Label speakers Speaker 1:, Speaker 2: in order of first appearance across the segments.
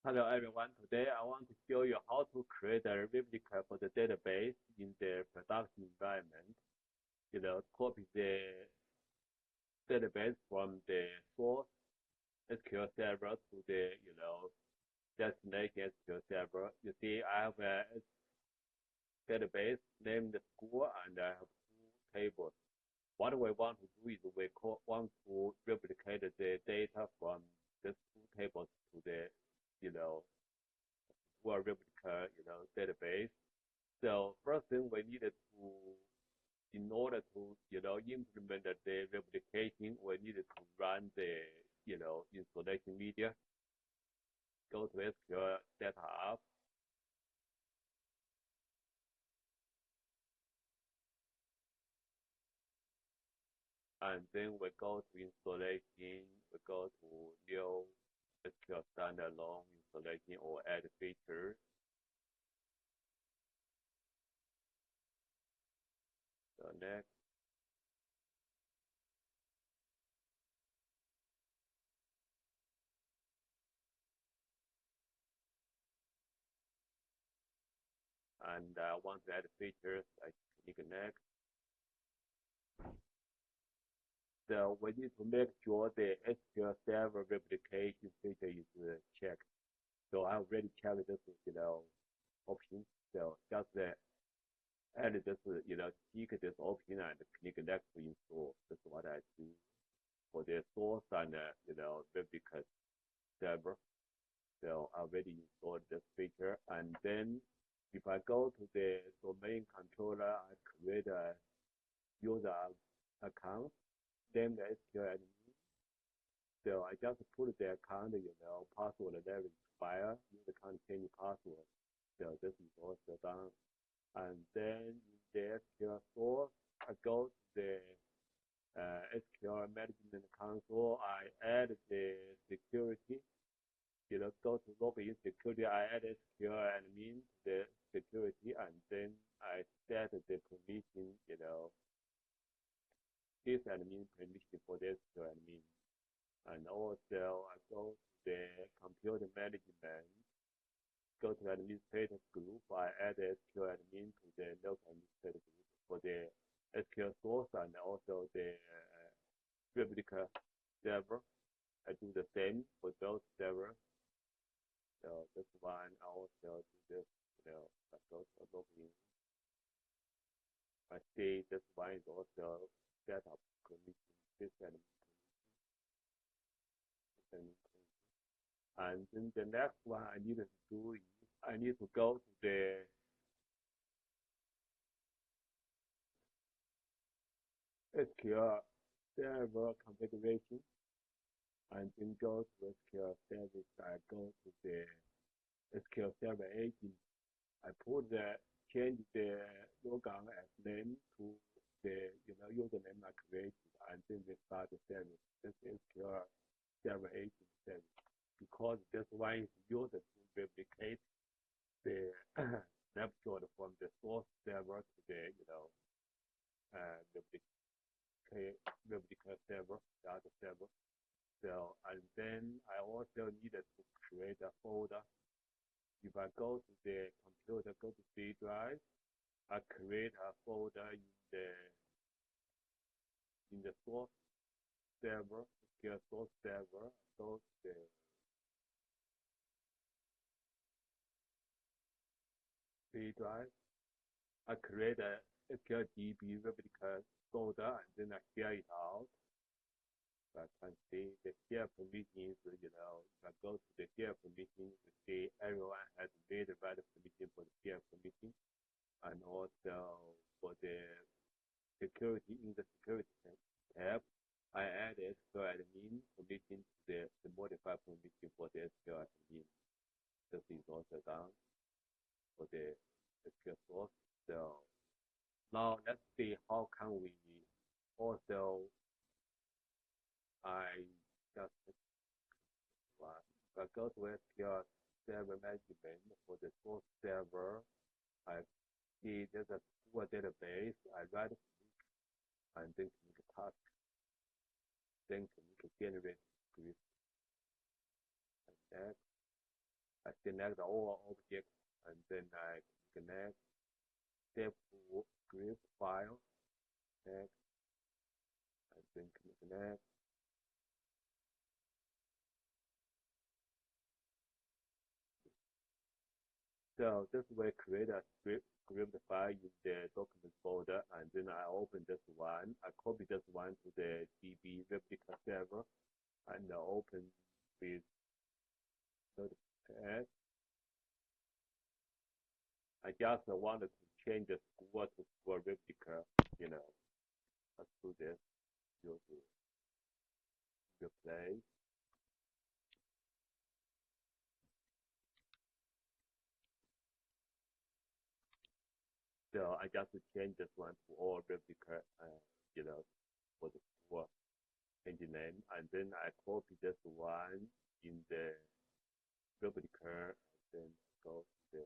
Speaker 1: Hello everyone. Today I want to show you how to create a replica for the database in the production environment. Copy the database from the source SQL Server to the destination SQL Server. You see, I have a database named school and I have two tables. What we want to do is want to replicate the data from these two tables to the replica database. So first thing we needed to, in order to implement the replication, we needed to run the installation media. Go to SQL Data App. And then we go to installation, we go to new SQL standalone installation or add features. So next. And I want to add features, I click next. So we need to make sure the SQL Server replication feature is checked. So I already checked this, option. So just add this, tick this option and click next to install. That's what I do for the source and, replica server. So I already installed this feature. And then if I go to the domain controller, I create a user account, name the SQL admin. So I just put the account, password never expire. User can't change password. So this is also done. And then in the SQL source, I go to the SQL management console. I add the security. Go to login security. I add SQL admin to the security, and then I set the permission. This admin permission for the SQL admin. And also I go to the computer management, go to the administrator group, I add SQL admin to the local administrator group for the SQL source and also the replica server. I do the same for those servers. So this one I also do this, I go to login. I see this one is also set up permission, this admin. And then the next one I need to do is I need to go to the SQL Server configuration and then go to SQL Service. I go to the SQL Server agent. I change the logon as name to the username I created, and then we start the service. This SQL Server agent service. Because this one is used to replicate the snapshot from the source server to the replica server, the other server. So and then I also needed to create a folder. If I go to the computer, go to C drive, I create a folder in the source server, SQL source server. Go to the C drive. I create a SQL DB replica folder and then I share it out. So I can see the share permissions, if I go to the share permission, you see everyone has made the right permission for the share permission. And also for the security, in the security tab, I added SQL admin permission to the modified permission for the SQL admin. This is also done for the SQL source. So now let's see how can we also I just if I go to SQL Server management for the source server, I see there's a Google database. I right click and then click task, then click generate script. And next, I select all objects and then I connect step script file, next, and then connect. So this way create a script file in the document folder, and then I open this one. I copy this one to the DB replica server, and I open with Notepad. I just wanted to change the score to score replica. Let's do this. Go to replace. So I just change this one to all replica, for the score engine name, and then I copy this one in the replica, and then go to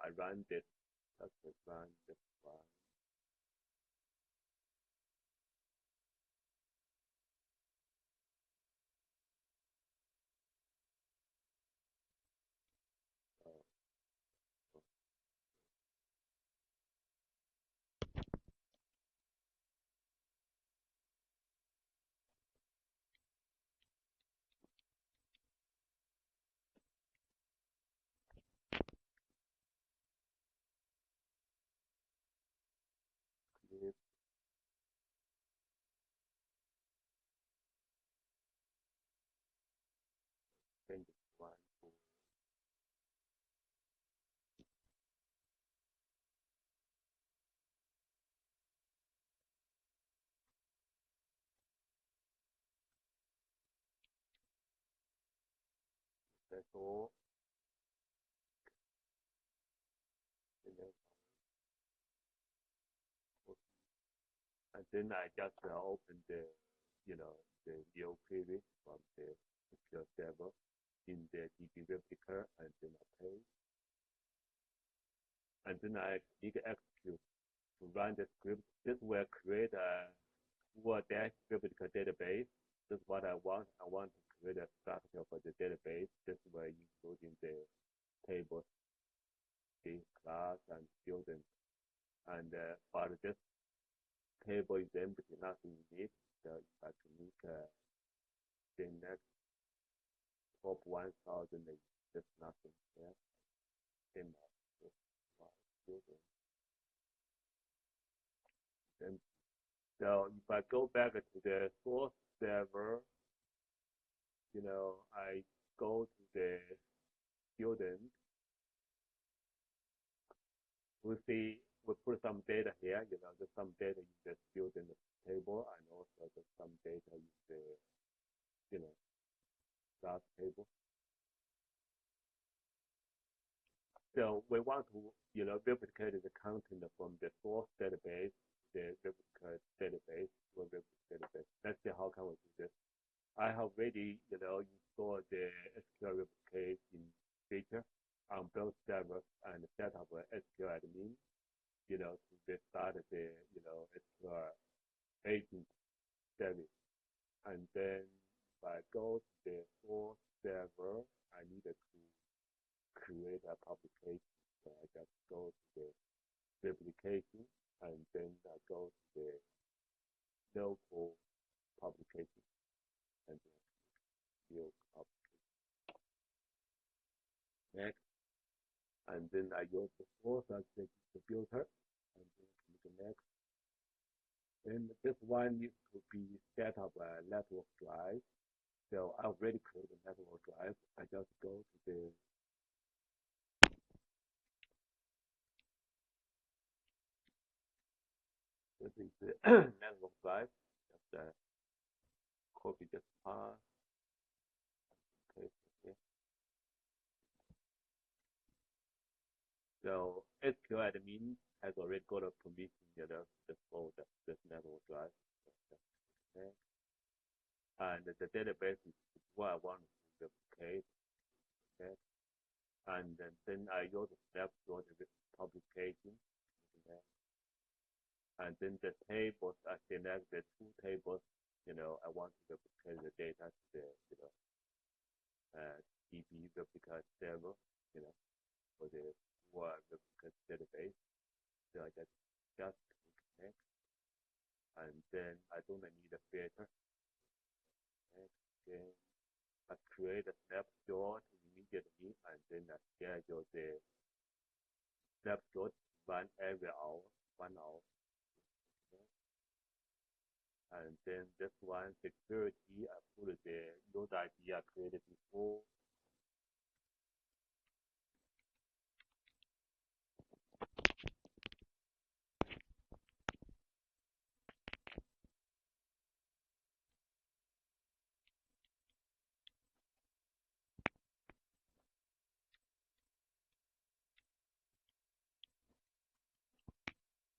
Speaker 1: I run this. Let's run this one. So, clip, change this one to settle, and then I just open the new query from the SQL Server in the DB replica, and then I paste, and then I need to execute to run the script. This will create a dash replica database. This is what I want. I want to create a structure for the database. This way, including the tables, the class, and student. And but this table is empty, nothing in it. So if I click the next top 1,000, there's nothing there. Then student. Then, so if I go back to the source server, I go to the student. We see we put some data here. There's some data in the student table, and also there's some data in the class table. So we want to replicate the content from the source database, the replica database, to a replica database. Let's see how can we do this. I have already installed the SQL replication feature on both servers and set up an SQL admin to restart the SQL agent service. And then if I go to the source server, I needed to create a publication. So I just go to the replication, and then I go to the local publication, and then build publication. Next, and then I use the source as the distributor, and then click next. Then this one needs to be set up a network drive. So I already created a network drive. I just go to the this is the network drive. Just copy this path. Okay, here. So SQL admin has already got a permission this folder, this network drive. Okay. And the database is what I want to replicate. Okay. And then I use the step for the publication. Okay. And then the tables, I select the two tables, I want to replicate the data to the, replica server, for the replica database. So I just click next, and then I don't need a filter. Next, then I create a snapshot immediately, and then I schedule the snapshot run every hour, 1 hour. And then this one, security, I put the user ID I created before.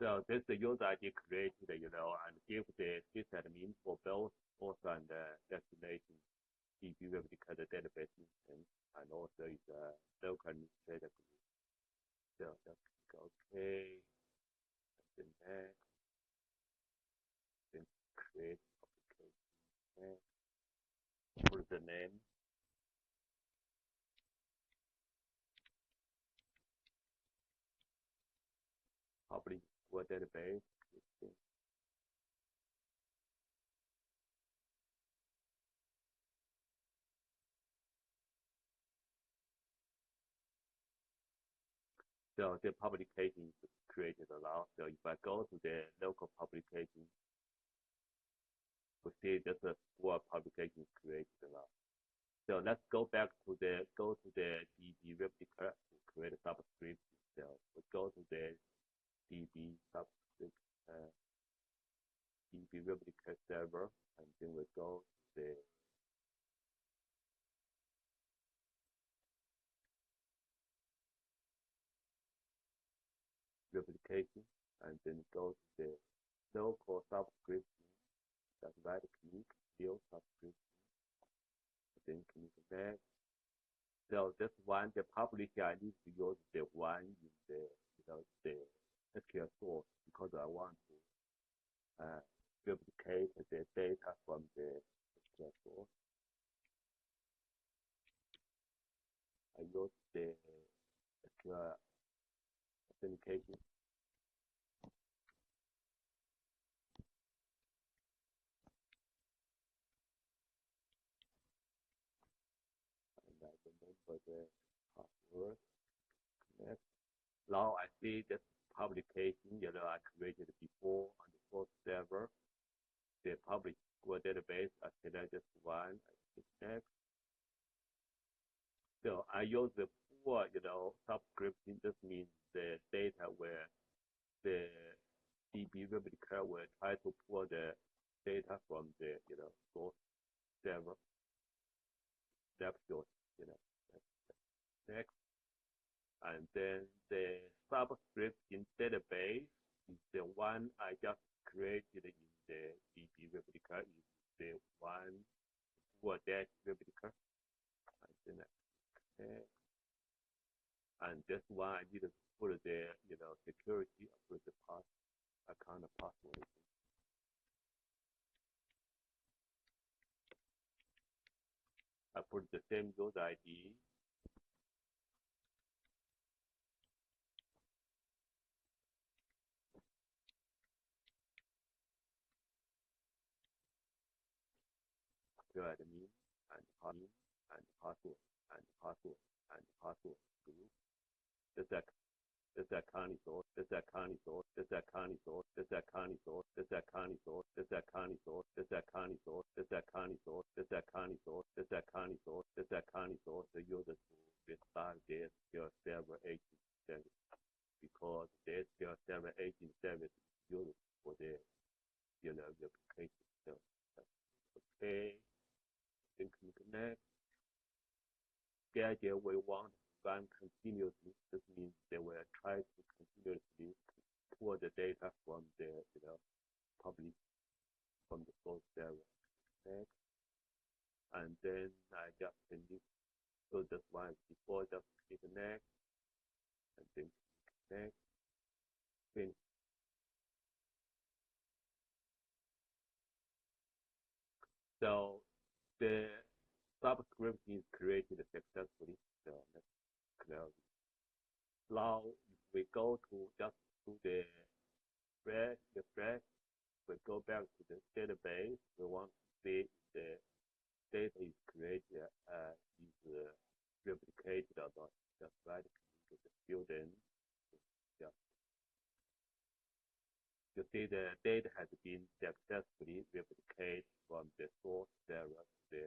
Speaker 1: So this is the user ID created, and give the sysadmin for both author and destination DB replica database instance, and also is a local administrator group. So just click OK, and then next, then create application. Next, put the name, public SQL database. So the publication is created now. So if I go to the local publication, we see there's a SQL publication created now. So let's go back to the DB replica to create a subscript. So we go to the DB subscript, DB replica server, and then we go to the replication, and then go to the local subscription. Just right click, build subscription, then click next. So this one, the publisher, I need to use the one in the the SQL source because I want to replicate the data from the SQL source. I use the SQL authentication. And I remember the password. Next. Now I see this publication, I created before on the first server. The public SQL database, I select this one, I click next. So I use the full, subscription. This means the data where the DB replica will try to pull the data from the, source server snapshot, next. And then the subscription database is the one I just created in the DB replica, is the one for that replica. And then next. And this one I need to put the, security, I put the account password. I put the same user ID. Admin and password and password group. This account is all. This account is all. This account is all. This account is all. This account is all. This account is all. This account is all. This account is all. This account is all. This account is all. This account is all. The user to restart the SQL Server agent service because the SQL Server agent service is used for the replication. So okay. Then click next. The idea we want to run continuously. This means they will try to continuously pull the data from the public from the source server. Next. And then I just finish. So this one before, just click next, and then click next. Finish. So the subscription is created successfully. So let's close. Now, if we go to just to the thread, we go back to the database. We want to see if the data is created, is replicated or not. Just right click the student. Yeah. You see the data has been successfully replicated from the source server to the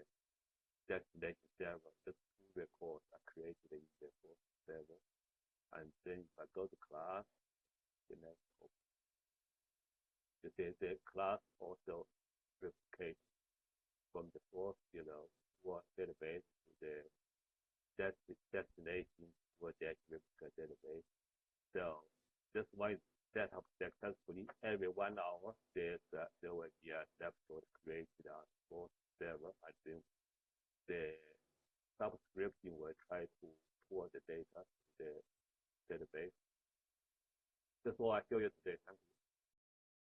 Speaker 1: destination server. The two records are created in the source server. And then if I go to class, the next you see the class also replicates from the source, what database to the destination what that replica database. So this one set up successfully. Every 1 hour, there will be a snapshot created on source server, and then the subscription will try to pull the data to the database. That's all I show you today. Thank you.